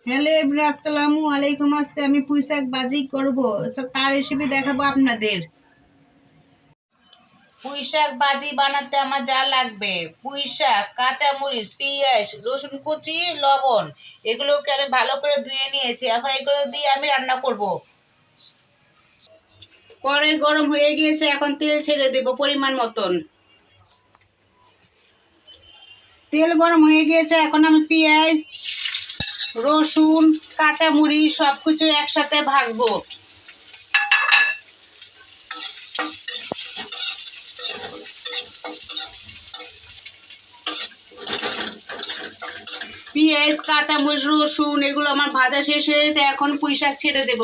Hello everyone, আসসালামু আলাইকুম। আজকে আমি পুঁই শাক ভাজি করব, তার রেসিপি দেখাবো আপনাদের। পুঁই শাক ভাজি বানাতে আমার যা লাগবে: পুঁই শাক, কাঁচামরিচ, পেঁয়াজ, রসুন কুচি, লবণ। এগুলোকে আমি ভালো করে ধুয়ে নিয়েছি। এখন এগুলো দিয়ে আমি রান্না করব। কড়াই গরম হয়ে গিয়েছে, এখন তেল ছেড়ে দেব পরিমাণ মতন। তেল গরম হয়ে গিয়েছে, এখন আমি পেঁয়াজ, রসুন, কাঁচামরিচ সব কিছু একসাথে ভাজবো। পেঁয়াজ, কাঁচামরিচ, রসুন এগুলো আমার ভাজা শেষ হয়েছে, এখন পুঁই শাক ছেড়ে দেব।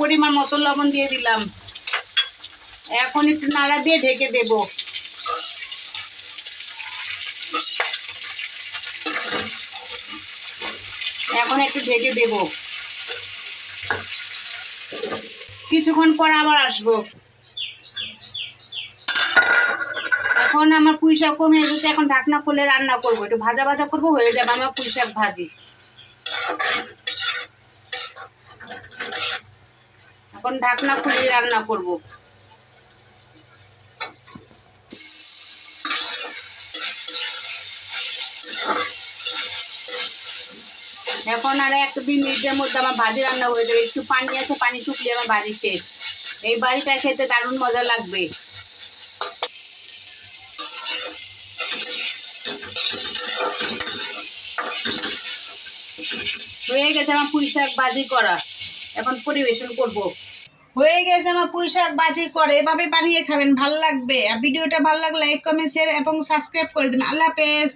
পরিমাণ মতো লবণ দিয়ে দিলাম, এখন একটু নাড়া দিয়ে ঢেকে দেব। এখন একটু ঢেকে দেব, কিছুক্ষণ পর আবার আসবো। এখন আমার পুঁই শাক কমে এসেছে, এখন ঢাকনা খুলে রান্না করবো, একটু ভাজা ভাজা করবো, হয়ে যাবে আমার পুঁই শাক ভাজি। এখন ঢাকনা খুলে রান্না করব। এখন আর 1-2 মিনিটের মধ্যে আমার ভাজি রান্না হয়ে যাবে। একটু পানি আছে, পানি শুকলে আমার ভাজি শেষ। এই ভাজিটা খেতে দারুণ মজা লাগবে। হয়ে গেছে আমার পুঁই শাক ভাজি করা, এখন পরিবেশন করব। হয়ে গেছে আমার পুঁই শাক ভাজি করে, এভাবে বানিয়ে খাবেন, ভালো লাগবে। আর ভিডিওটা ভালো লাগলে লাইক, কমেন্ট, শেয়ার এবং সাবস্ক্রাইব করে দিন। আল্লাহ হাফেজ।